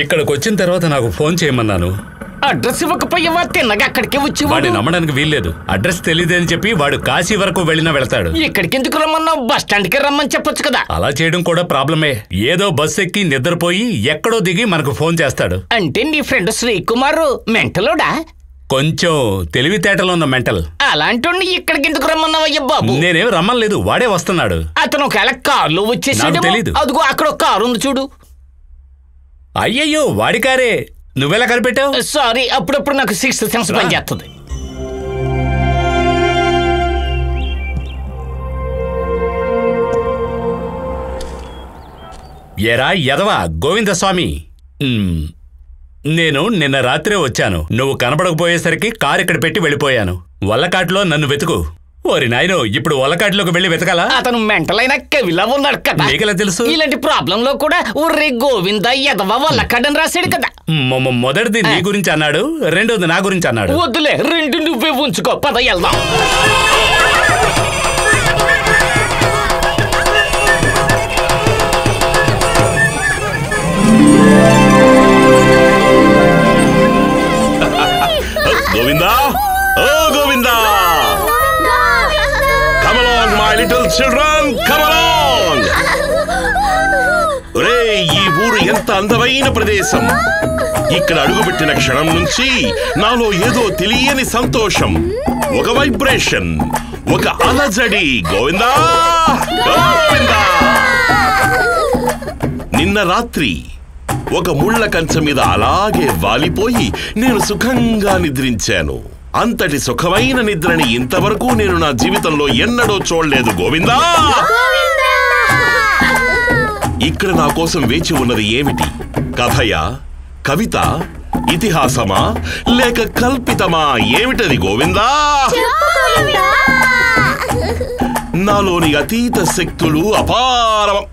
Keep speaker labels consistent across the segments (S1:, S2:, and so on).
S1: ఇక్కడికి వచ్చిన తర్వాత నాకు ఫోన్ చేయమన్నాను.
S2: అడ్రస్ ఇవ్వకపోయావా? తిన్నగా అక్కడికే వచ్చి
S1: వాడిని నమ్మడానికి వీల్లేదు. అడ్రస్ తెలియదని చెప్పి వాడు కాశీ వరకు వెళ్ళినా వెళ్తాడు.
S2: ఇక్కడికి ఎందుకు రమ్మన్నావు? బస్ స్టాండ్కి రమ్మని చెప్పొచ్చు కదా.
S1: అలా చేయడం కూడా ప్రాబ్లమే. ఏదో బస్ ఎక్కి నిద్రపోయి ఎక్కడో దిగి మనకు ఫోన్ చేస్తాడు.
S2: అంటే నీ ఫ్రెండ్ శ్రీకుమార్ మెంటలోడా?
S1: కొంచెం తెలివితేటలో ఉన్న మెంటల్.
S2: అలాంటి ఇక్కడికి ఎందుకు రమ్మన్నావయ్యా బాబు?
S1: నేనేం రమ్మలేదు, వాడే వస్తున్నాడు.
S2: అతను ఒకవేళ కారులో వచ్చేసాడు.
S1: తెలీదు.
S2: అదిగో అక్కడ ఒక కారు ఉంది చూడు.
S1: అయ్యయ్యో, వాడి కారే. నువ్వెలా కనిపెట్టావు?
S2: సారీ, అప్పుడప్పుడు నాకు సిక్స్త్ సెన్స్ పనిచేస్తుంది.
S1: ఏరా యదవా గోవిందస్వామి, నేను నిన్న రాత్రే వచ్చాను. నువ్వు కనపడకపోయేసరికి కారు ఇక్కడ పెట్టి వెళ్ళిపోయాను. వల్లకాట్లో నన్ను వెతుకు. ఓరి నాయనో, ఇప్పుడు వల్లకాట్లోకి వెళ్ళి వెతకాలా?
S2: అతను మెంటలైన కవిలా ఉన్నాడు కదా.
S1: నీకెలా తెలుసు?
S2: ఇలాంటి ప్రాబ్లం లో కూడా ఒర్రే గోవింద యదవ వల్లకాడని రాశాడు కదా.
S1: మొదటిది నీ గురించి అన్నాడు, రెండోది నా గురించి అన్నాడు.
S2: వద్దులే, రెండు నువ్వే ఉంచుకో. పద వెళ్దాం.
S3: గోవిందా, ఓ Govinda, come along my little children, come along. ఒరే, ఈ ఊరు ఎంత అందమైన ప్రదేశం. ఇక్కడ అడుగుపెట్టిన క్షణం నుంచి నాలో ఏదో తెలియని సంతోషం, ఒక వైబ్రేషన్, ఒక అలజడి. గోవిందా, గోవిందా. నిన్న రాత్రి ఒక ముళ్ళ కంచె మీద అలాగే వాలిపోయి నేను సుఖంగా నిద్రించాను. అంతటి సుఖమైన నిద్రని ఇంతవరకు నేను నా జీవితంలో ఎన్నడూ చూడలేదు. గోవిందా, ఇక్కడ నా కోసం వేచి ఉన్నది ఏమిటి? కథయా, కవిత, ఇతిహాసమా, లేక కల్పితమా? ఏమిటది గోవిందా? నాలోని అతీత శక్తులు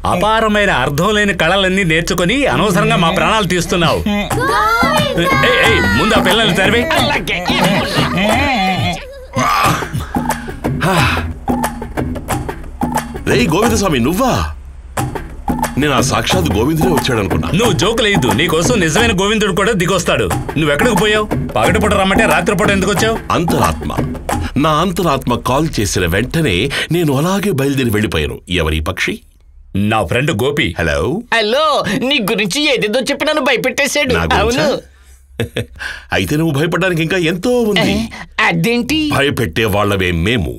S1: అపారమైన అర్థం లేని కళలన్నీ నేర్చుకుని అనవసరంగా మా ప్రాణాలు తీస్తున్నావు. ముందు ఆ పిల్లల్ని తరివి.
S3: రే గోవిందస్వామి, నువ్వా? నేను ఆ సాక్షాత్ గోవిందుడే వచ్చాడనుకున్నా.
S1: నువ్వు జోకులేదు. నీకోసం నిజమైన గోవిందుడు కూడా దిగొస్తాడు. నువ్వెక్కడికి పోయావు? పగటిపూట రమ్మంటే రాత్రిపూట ఎందుకు వచ్చావు?
S3: అంతరాత్మ, నా అంతరాత్మ కాల్ చేసిన వెంటనే నేను అలాగే బయలుదేరి వెళ్ళిపోయాను. ఎవరి పక్షి?
S1: నా ఫ్రెండ్ గోపి.
S3: హలో
S2: హలో, నీ గురించి ఏదేదో చెప్పి నన్ను భయపెట్టేశాడు. అవును.
S3: అయితే నువ్వు భయపడడానికి ఇంకా ఎంతో ఉంది.
S2: అదేంటి?
S3: భయపెట్టే వాళ్ళవే మేము.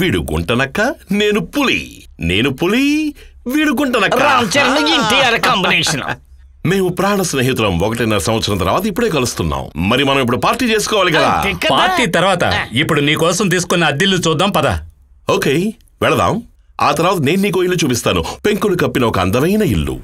S3: వీడు గుంటనక్క, నేను పులి. నేను పులి, వీడు గుంటనక్క.
S2: కాంబినేషన్.
S3: మేము ప్రాణ స్నేహితులం. 1.5 సంవత్సరం తర్వాత ఇప్పుడే కలుస్తున్నాం. మరి మనం ఇప్పుడు పార్టీ చేసుకోవాలి కదా.
S1: పార్టీ తర్వాత ఇప్పుడు నీ కోసం తీసుకున్న అద్దిల్లు చూద్దాం, పద.
S3: ఓకే, వెళదాం. ఆ తర్వాత నేను నీకో ఇల్లు చూపిస్తాను. పెంకులు కప్పిన ఒక అందమైన ఇల్లు.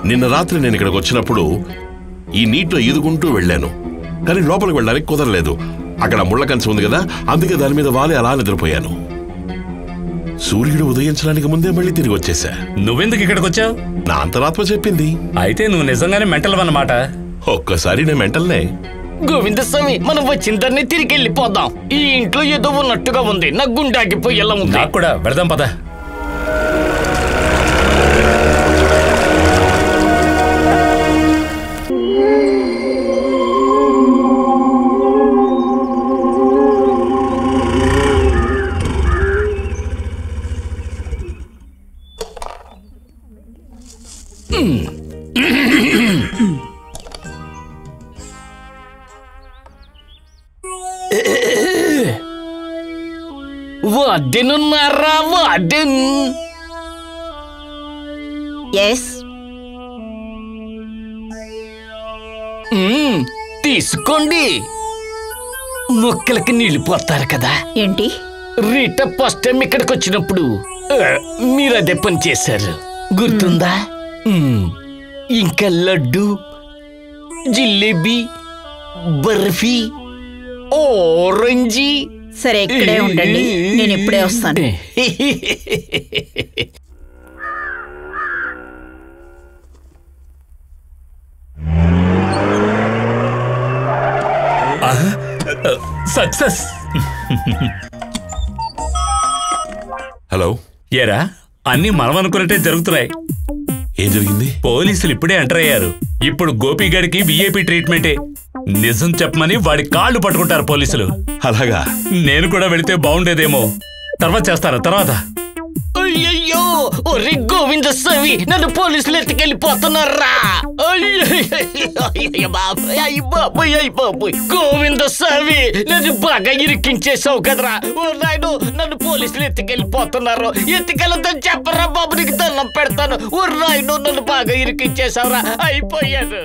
S3: నిన్న రాత్రి నేను ఇక్కడికి వచ్చినప్పుడు ఈ నీటిలో ఈదుకుంటూ వెళ్ళాను. కానీ లోపలికి వెళ్ళడానికి కుదరలేదు. అక్కడ ముళ్ళ కంచె ఉంది కదా, అందుకే దాని మీద వాలి అలా నిద్రపోయాను. సూర్యుడు ఉదయించడానికి ముందే మళ్ళీ తిరిగి వచ్చేసా.
S1: నువ్వెందుకు ఇక్కడికి వచ్చావు?
S3: నా అంతరాత్మ చెప్పింది.
S1: అయితే నువ్వు నిజంగానే మెంటల్ అన్నమాట.
S3: ఒక్కసారి నేను మెంటల్నే.
S2: గోవిందస్వామి, మనం వచ్చిన దాన్ని తిరిగి వెళ్ళిపోదాం. ఈ ఇంట్లో ఏదో ఉన్నట్టుగా ఉంది. నా గుండె ఆగిపోయేలా ఉంది.
S1: నాకు కూడా. వెళదాం, పద.
S2: వార్డెనున్నారా? వార్డెన్.
S4: ఎస్,
S2: తీసుకోండి. మొక్కలకి నీళ్లు పోతారు కదా.
S4: ఏంటి?
S2: రీటా ఫస్ట్ టైం ఇక్కడికి వచ్చినప్పుడు మీరు అదే పని చేశారు, గుర్తుందా? ఇంకా లడ్డు, జిలేబీ, బర్ఫీ, ఓరెంజీ.
S4: సరే, ఇక్కడే ఉండండి, నేను ఇప్పుడే వస్తాను.
S1: సక్సెస్.
S3: హలో.
S1: ఏరా అన్ని మనం అనుకున్నట్టే జరుగుతున్నాయి.
S3: ఏం జరిగింది?
S1: పోలీసులు ఇప్పుడే ఎంటర్ అయ్యారు. ఇప్పుడు గోపిగడికి విఐపి ట్రీట్మెంటే. నిజం చెప్పమని వాడి కాళ్ళు పట్టుకుంటారు పోలీసులు.
S3: అలాగా?
S1: నేను కూడా వెళితే బాగుండేదేమో. తర్వాత చేస్తాను. తర్వాత
S2: అయ్యయ్యో, ఒరే గోవిందస్వామి, నన్ను పోలీసులు ఎత్తుకెళ్ళిపోతున్నారా? గోవిందస్వామి, నన్ను బాగా ఇరికించేసావు కదరా. ఓ నాయుడు, నన్ను పోలీసులు ఎత్తుకెళ్ళిపోతున్నారు. ఎత్తుకెళ్ళొద్దని చెప్పరా బాబు, నీకు దండం పెడతాను. ఓ నాయుడు, నన్ను బాగా ఇరికించేసావురా. అయిపోయాను.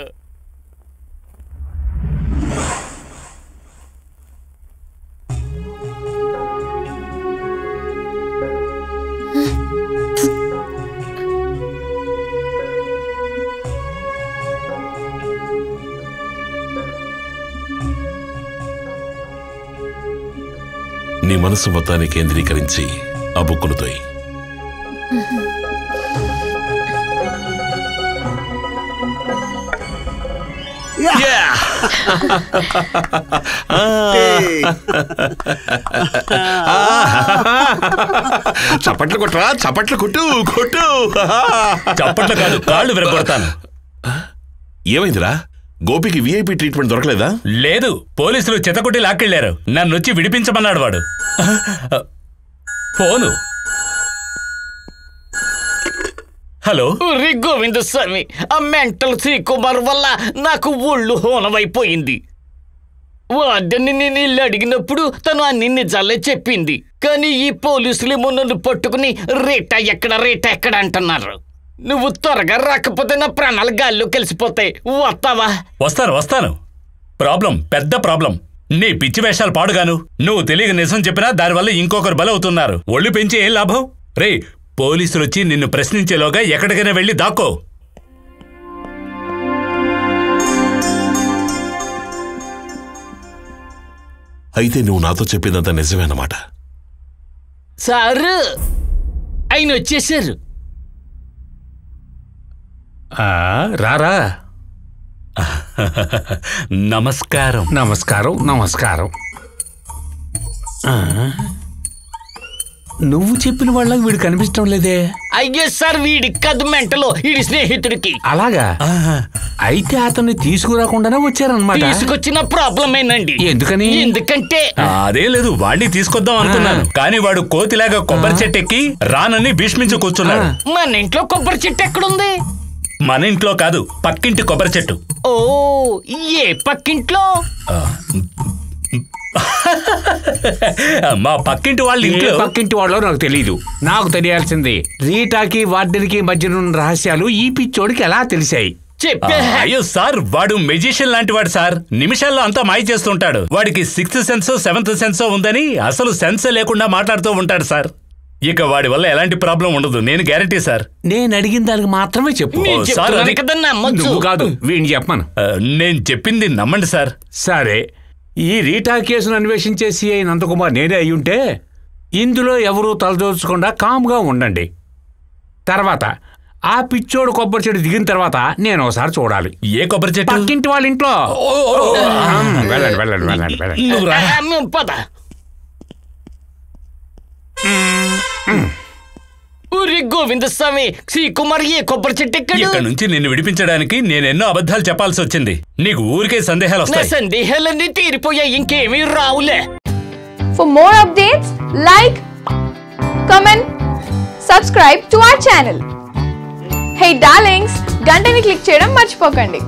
S3: నీ మనసు మొత్తాన్ని కేంద్రీకరించి ఆ బుక్కును తోయి. చప్పట్లు కొట్టరా, చప్పట్లు కొట్టు కొట్టు.
S1: చప్పట్లు కాదు, కాళ్ళు విరగొడతాను.
S3: ఏమైందిరా? గోపికి విఐపి ట్రీట్మెంట్ దొరకలేదా?
S1: లేదు, పోలీసులు చెత్తకొట్టి లాక్కెళ్లారు. నన్నొచ్చి విడిపించమన్నాడు వాడు. ఫోను. హలో.
S2: ఒరే గోవిందస్వామి, ఆ మెంటల్ శ్రీకుమార్ వల్ల నాకు ఒళ్ళు హోనమైపోయింది. వాడిని నేను ఇల్లు అడిగినప్పుడు తను అన్ని నిజాలే చెప్పింది. కానీ ఈ పోలీసులేమో నన్ను పట్టుకుని రేటా ఎక్కడ అంటున్నారు. నువ్వు త్వరగా రాకపోతే నా ప్రాణాలు గాల్లో కలిసిపోతాయి. వస్తావా?
S1: వస్తాను. ప్రాబ్లం, పెద్ద ప్రాబ్లం. నీ పిచ్చి వేషాలు పాడుగాను. నువ్వు తెలియక నిజం చెప్పినా దానివల్ల ఇంకొకరు బలవుతున్నారు. ఒళ్ళు పెంచి ఏం లాభం? రే, పోలీసులు వచ్చి నిన్ను ప్రశ్నించేలోగా ఎక్కడికైనా వెళ్ళి దాక్కో.
S3: అయితే నువ్వు నాతో చెప్పిందంతా నిజమేనమాట.
S2: సారు, ఆయన వచ్చేసారు.
S1: రారా. నమస్కారం.
S5: నువ్వు చెప్పిన వాళ్ళకి వీడు కనిపించడం లేదే.
S2: అయ్యో సార్, వీడికి కాదు మెంటలో, వీడి స్నేహితుడికి.
S5: అలాగా? అయితే అతన్ని తీసుకురాకుండానే వచ్చారనమాట.
S2: తీసుకొచ్చిన ప్రాబ్లమేనండి.
S5: ఎందుకని?
S2: ఎందుకంటే
S1: అదేం లేదు, వాడిని తీసుకొద్దాం అనుకున్నాను. కానీ వాడు కోతిలాగా కొబ్బరి చెట్టు ఎక్కి రానని భీష్మించి కూర్చున్నాడు.
S2: మన ఇంట్లో కొబ్బరి చెట్టు ఎక్కడుంది?
S1: మన ఇంట్లో కాదు, పక్కింటి కొబ్బరి చెట్టు.
S2: ఓ, ఏ పక్కింట్లో?
S1: మా పక్కింటి వాళ్ళ ఇంట్లో.
S5: పక్కింటి వాళ్ళో నాకు తెలీదు. నాకు తెలియాల్సింది రీటాకి వార్డెన్కి మధ్యనున్న రహస్యాలు ఈ పిచ్చోడికి ఎలా తెలిసాయి?
S1: అయ్యో సార్, వాడు మెజిషియన్ లాంటి వాడు సార్. నిమిషాల్లో అంతా మాయ చేస్తుంటాడు. వాడికి 6th సెన్స్ 7th సెన్స్ ఉందని అసలు సెన్స్ లేకుండా మాట్లాడుతూ ఉంటాడు సార్. ఇక వాడి వల్ల ఎలాంటి ప్రాబ్లం ఉండదు, నేను గ్యారంటీ సార్.
S5: నేను అడిగిన దానికి మాత్రమే చెప్పు.
S2: నువ్వు
S5: కాదు, వీడిని చెప్పను.
S1: నేను చెప్పింది నమ్మండి సార్.
S5: సరే, ఈ రీటా కేసును అన్వేషించే సిఐ నందకుమార్ నేనే అయ్యుంటే ఇందులో ఎవరూ తలదోచకుండా కామ్గా ఉండండి. తర్వాత ఆ పిచ్చోడు కొబ్బరి చెట్టు దిగిన తర్వాత నేను ఒకసారి చూడాలి.
S1: ఏ కొబ్బరి చెట్టు?
S5: పక్కింటి వాళ్ళ ఇంట్లో. వెళ్ళండి.
S2: ఊరి గోవిందస్వామి, శ్రీకుమార్ ఏ కొబ్బరి చెట్టు ఎక్కడ?
S1: ఇక్కడ నుంచి నిన్ను విడిపించడానికి నేనెన్నో అబద్ధాలు చెప్పాల్సి వచ్చింది. నీకు ఊరికే సందేహాలు వస్తాయి.
S2: సందేహాలన్నీ తీరిపోయాయి, ఇంకేమీ రావులే.
S6: For more updates, like, comment, subscribe to our channel. Hey darlings, గంటని click చేయడం మర్చిపోకండి.